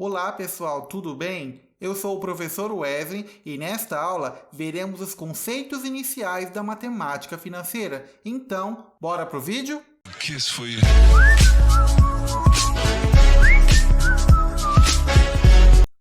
Olá pessoal, tudo bem? Eu sou o professor Wesley e nesta aula veremos os conceitos iniciais da matemática financeira. Então, bora pro vídeo? Que isso foi?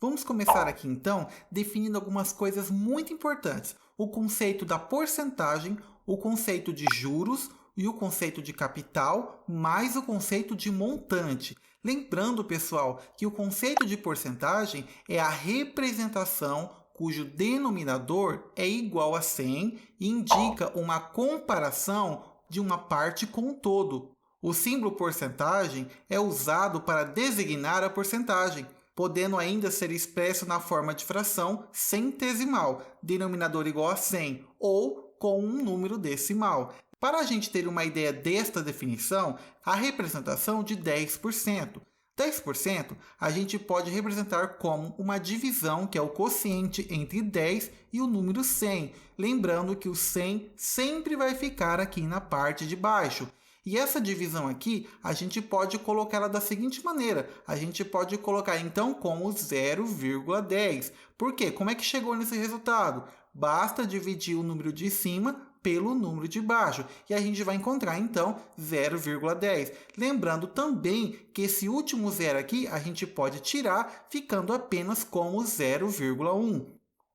Vamos começar aqui então definindo algumas coisas muito importantes. O conceito da porcentagem, o conceito de juros e o conceito de capital, mais o conceito de montante. Lembrando, pessoal, que o conceito de porcentagem é a representação cujo denominador é igual a 100 e indica uma comparação de uma parte com o todo. O símbolo porcentagem é usado para designar a porcentagem, podendo ainda ser expresso na forma de fração centesimal, denominador igual a 100, ou com um número decimal. Para a gente ter uma ideia desta definição, a representação de 10%. 10% a gente pode representar como uma divisão, que é o quociente entre 10 e o número 100. Lembrando que o 100 sempre vai ficar aqui na parte de baixo. E essa divisão aqui, a gente pode colocar ela da seguinte maneira. A gente pode colocar, então, como 0,10. Por quê? Como é que chegou nesse resultado? Basta dividir o número de cima pelo número de baixo. E a gente vai encontrar, então, 0,10. Lembrando também que esse último zero aqui, a gente pode tirar, ficando apenas como 0,1.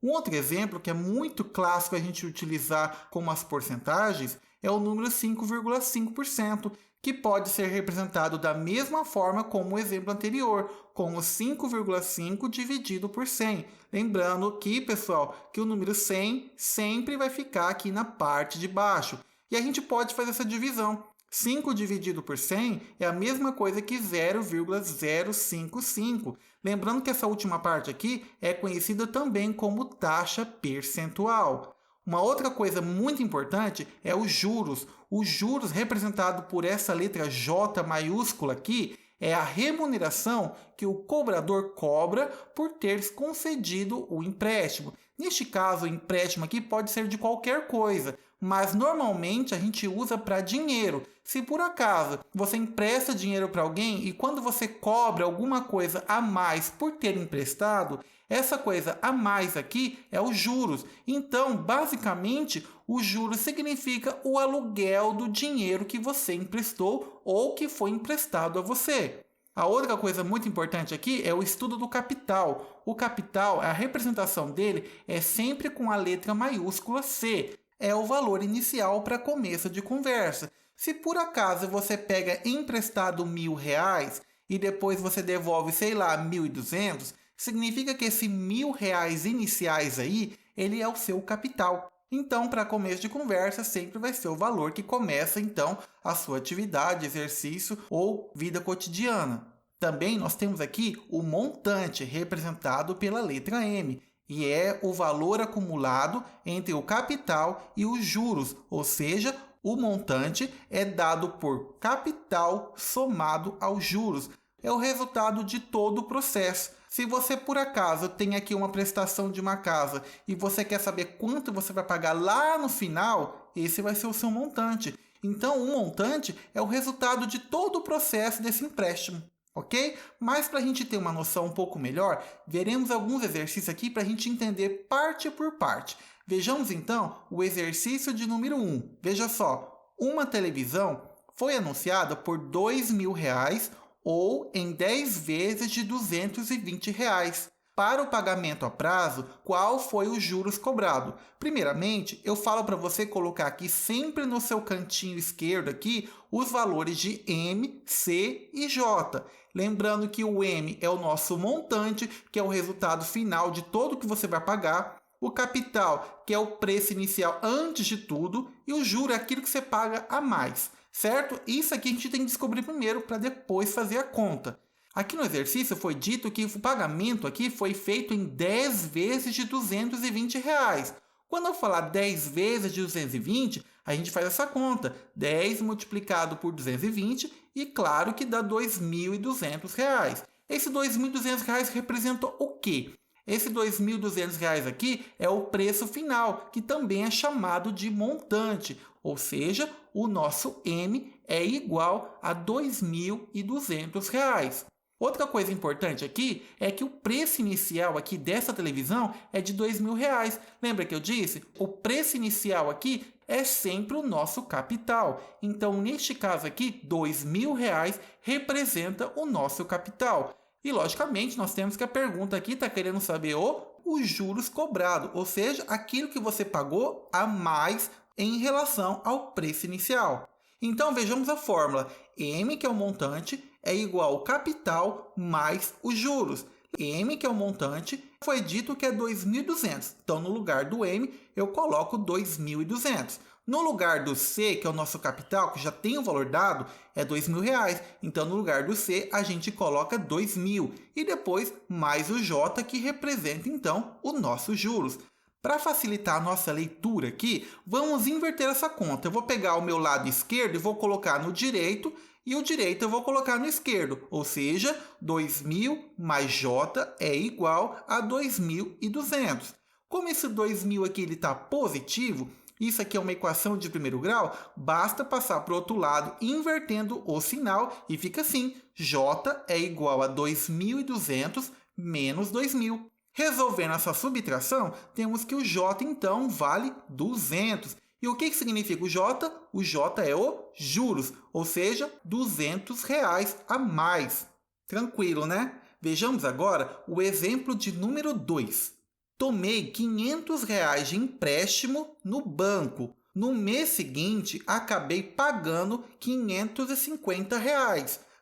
Um outro exemplo que é muito clássico a gente utilizar como as porcentagens é o número 5,5%, que pode ser representado da mesma forma como o exemplo anterior, como 5,5 dividido por 100. Lembrando que, pessoal, que o número 100 sempre vai ficar aqui na parte de baixo. E a gente pode fazer essa divisão. 5 dividido por 100 é a mesma coisa que 0,055. Lembrando que essa última parte aqui é conhecida também como taxa percentual. Uma outra coisa muito importante é os juros. Os juros, representado por essa letra J maiúscula aqui, é a remuneração que o cobrador cobra por ter concedido o empréstimo. Neste caso, o empréstimo aqui pode ser de qualquer coisa, mas normalmente a gente usa para dinheiro. Se por acaso você empresta dinheiro para alguém e quando você cobra alguma coisa a mais por ter emprestado, essa coisa a mais aqui é os juros. Então, basicamente, o juros significa o aluguel do dinheiro que você emprestou ou que foi emprestado a você. A outra coisa muito importante aqui é o estudo do capital. O capital, a representação dele é sempre com a letra maiúscula C. É o valor inicial para começo de conversa. Se por acaso você pega emprestado R$1.000 e depois você devolve, sei lá, 1.200, significa que esse R$1.000 iniciais aí, ele é o seu capital. Então, para começo de conversa, sempre vai ser o valor que começa, então, a sua atividade, exercício ou vida cotidiana. Também nós temos aqui o montante, representado pela letra M, e é o valor acumulado entre o capital e os juros, ou seja, o montante é dado por capital somado aos juros. É o resultado de todo o processo. Se você, por acaso, tem aqui uma prestação de uma casa e você quer saber quanto você vai pagar lá no final, esse vai ser o seu montante. Então, o montante é o resultado de todo o processo desse empréstimo, ok? Mas para a gente ter uma noção um pouco melhor, veremos alguns exercícios aqui para a gente entender parte por parte. Vejamos, então, o exercício de número 1. Veja só, uma televisão foi anunciada por R$2.000 ou em 10 vezes de R$220. Para o pagamento a prazo, qual foi os juros cobrado? Primeiramente, eu falo para você colocar aqui sempre no seu cantinho esquerdo aqui os valores de M, C e J. Lembrando que o M é o nosso montante, que é o resultado final de tudo que você vai pagar. O capital, que é o preço inicial antes de tudo. E o juro é aquilo que você paga a mais. Certo? Isso aqui a gente tem que descobrir primeiro para depois fazer a conta. Aqui no exercício foi dito que o pagamento aqui foi feito em 10 vezes de R$220. Quando eu falar 10 vezes de 220, a gente faz essa conta. 10 multiplicado por 220 e claro que dá R$2.200. Esse R$2.200 representa o quê? Esse R$2.200 aqui é o preço final, que também é chamado de montante, ou seja, o nosso M é igual a R$2.200. Outra coisa importante aqui é que o preço inicial aqui dessa televisão é de R$ 2.000. Lembra que eu disse? O preço inicial aqui é sempre o nosso capital. Então, neste caso aqui, R$ 2.000 representa o nosso capital. E, logicamente, nós temos que a pergunta aqui está querendo saber os juros cobrados, ou seja, aquilo que você pagou a mais em relação ao preço inicial. Então, vejamos a fórmula. M, que é o montante, é igual ao capital mais os juros. M, que é o montante, foi dito que é 2.200. Então, no lugar do M, eu coloco 2.200. No lugar do C, que é o nosso capital, que já tem o valor dado, é R$ 2.000. Então, no lugar do C, a gente coloca 2.000. E depois, mais o J, que representa, então, os nossos juros. Para facilitar a nossa leitura aqui, vamos inverter essa conta. Eu vou pegar o meu lado esquerdo e vou colocar no direito, e o direito eu vou colocar no esquerdo. Ou seja, 2.000 mais J é igual a 2.200. Como esse 2.000 aqui está positivo, isso aqui é uma equação de primeiro grau, basta passar para o outro lado invertendo o sinal e fica assim. J é igual a 2.200 menos 2.000. Resolvendo essa subtração, temos que o J, então, vale 200. E o que significa o J? O J é o juros, ou seja, R$ 200 a mais. Tranquilo, né? Vejamos agora o exemplo de número 2. Tomei R$ 500 de empréstimo no banco. No mês seguinte, acabei pagando R$ 550.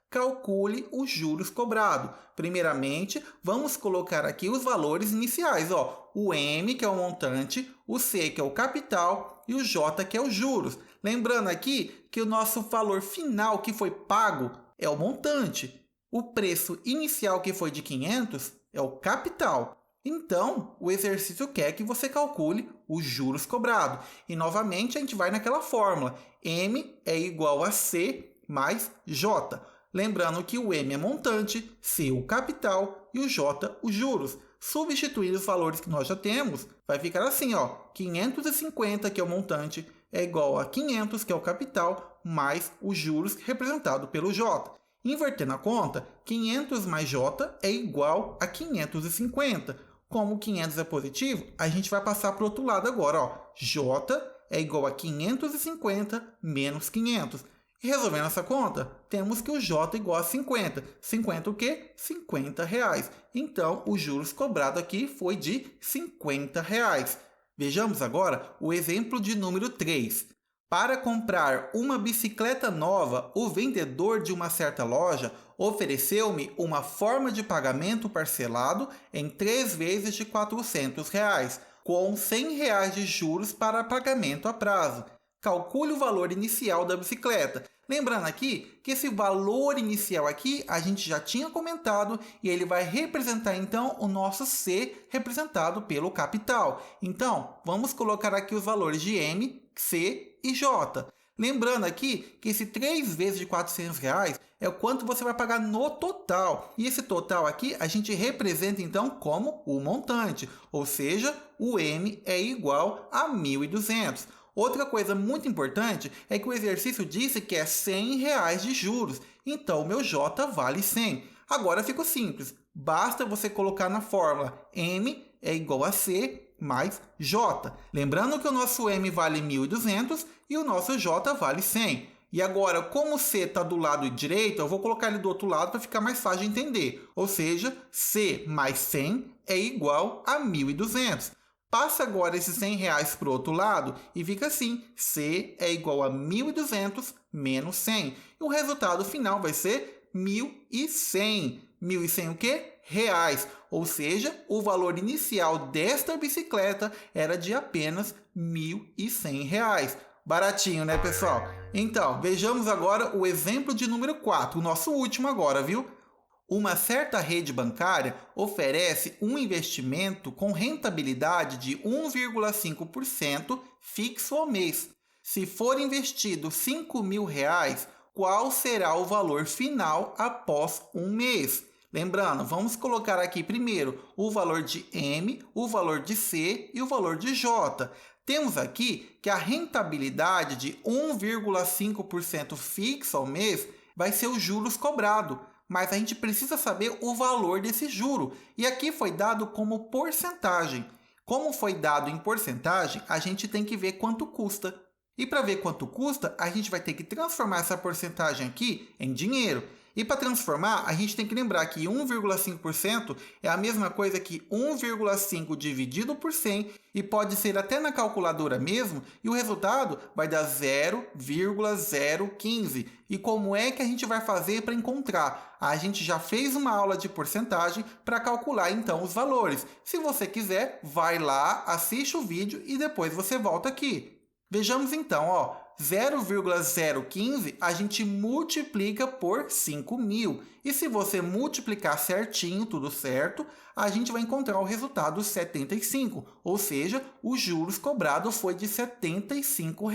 Calcule os juros cobrados. Primeiramente, vamos colocar aqui os valores iniciais. O M, que é o montante, o C, que é o capital, e o J, que é os juros. Lembrando aqui que o nosso valor final que foi pago é o montante. O preço inicial que foi de 500 é o capital. Então, o exercício quer que você calcule os juros cobrados. E, novamente, a gente vai naquela fórmula. M é igual a C mais J. Lembrando que o M é montante, C o capital e o J os juros. Substituindo os valores que nós já temos, vai ficar assim, 550, que é o montante, é igual a 500, que é o capital, mais os juros representado pelo J. Invertendo a conta, 500 mais J é igual a 550. Como 500 é positivo, a gente vai passar para o outro lado agora. J é igual a 550 menos 500. E resolvendo essa conta, temos que o J é igual a 50. 50 o quê? R$50. Então, os juros cobrados aqui foi de R$50. Vejamos agora o exemplo de número 3. Para comprar uma bicicleta nova, o vendedor de uma certa loja ofereceu-me uma forma de pagamento parcelado em 3 vezes de R$400, com R$100 de juros para pagamento a prazo. Calcule o valor inicial da bicicleta. Lembrando aqui que esse valor inicial aqui a gente já tinha comentado e ele vai representar então o nosso C representado pelo capital. Então, vamos colocar aqui os valores de M, C e J. Lembrando aqui que esse 3 vezes de R$400 é o quanto você vai pagar no total. E esse total aqui a gente representa então como o montante, ou seja, o M é igual a 1.200. Outra coisa muito importante é que o exercício disse que é R$100 de juros, então o meu J vale 100. Agora ficou simples, basta você colocar na fórmula M é igual a C mais J. Lembrando que o nosso M vale 1.200 e o nosso J vale 100. E agora, como o C está do lado direito, eu vou colocar ele do outro lado para ficar mais fácil de entender. Ou seja, C mais 100 é igual a 1.200. Passa agora esses R$100 para o outro lado e fica assim, C é igual a 1.200 menos 100. E o resultado final vai ser 1.100. 1.100 o quê? Reais. Ou seja, o valor inicial desta bicicleta era de apenas R$1.100. Baratinho, né, pessoal? Então, vejamos agora o exemplo de número 4, o nosso último agora, viu? Uma certa rede bancária oferece um investimento com rentabilidade de 1,5% fixo ao mês. Se for investido R$5.000, qual será o valor final após um mês? Lembrando, vamos colocar aqui primeiro o valor de M, o valor de C e o valor de J. Temos aqui que a rentabilidade de 1,5% fixo ao mês vai ser os juros cobrados. mas a gente precisa saber o valor desse juro. E aqui foi dado como porcentagem. Como foi dado em porcentagem, a gente tem que ver quanto custa. E para ver quanto custa, a gente vai ter que transformar essa porcentagem aqui em dinheiro. E para transformar, a gente tem que lembrar que 1,5% é a mesma coisa que 1,5 dividido por 100 e pode ser até na calculadora mesmo, e o resultado vai dar 0,015. E como é que a gente vai fazer para encontrar? A gente já fez uma aula de porcentagem para calcular então os valores. Se você quiser, vai lá, assiste o vídeo e depois você volta aqui. Vejamos então, ó, 0,015 a gente multiplica por 5.000. E se você multiplicar certinho, tudo certo, a gente vai encontrar o resultado 75, ou seja, os juros cobrados foi de R$ 75.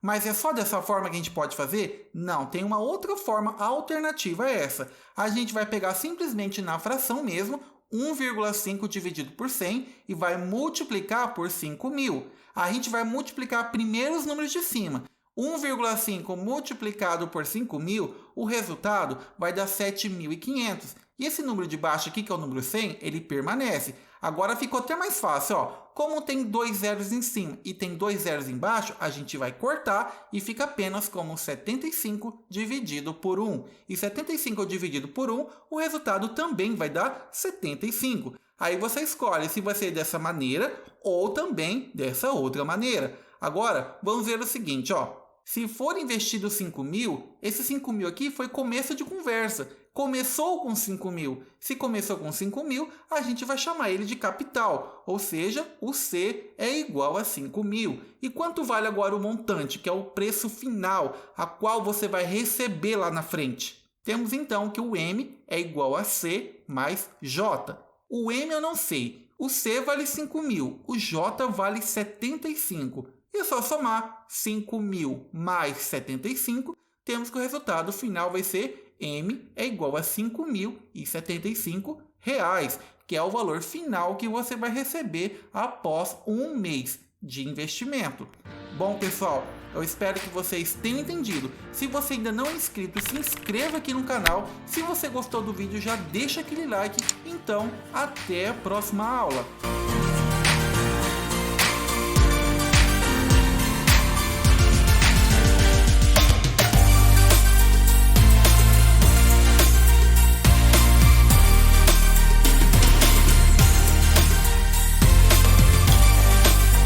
Mas é só dessa forma que a gente pode fazer? Não, tem uma outra forma alternativa a essa. A gente vai pegar simplesmente na fração mesmo, 1,5 dividido por 100 e vai multiplicar por 5.000. A gente vai multiplicar primeiro os números de cima. 1,5 multiplicado por 5.000, o resultado vai dar 7.500. E esse número de baixo aqui, que é o número 100, ele permanece. Agora ficou até mais fácil, ó. Como tem 2 zeros em cima e tem 2 zeros embaixo, a gente vai cortar e fica apenas como 75 dividido por 1. E 75 dividido por 1, o resultado também vai dar 75. Aí você escolhe se vai ser dessa maneira ou também dessa outra maneira. Agora, vamos ver o seguinte, ó. Se for investido 5.000, esse 5.000 aqui foi começo de conversa. Começou com 5.000. Se começou com 5.000, a gente vai chamar ele de capital. Ou seja, o C é igual a 5.000. E quanto vale agora o montante, que é o preço final, a qual você vai receber lá na frente? Temos então que o M é igual a C mais J. O M eu não sei. O C vale 5.000. O J vale 75. E é só somar 5.000 mais 75, temos que o resultado final vai ser M é igual a R$ 5.075, que é o valor final que você vai receber após um mês de investimento. Bom, pessoal, eu espero que vocês tenham entendido. Se você ainda não é inscrito, se inscreva aqui no canal. Se você gostou do vídeo, já deixa aquele like. Então, até a próxima aula.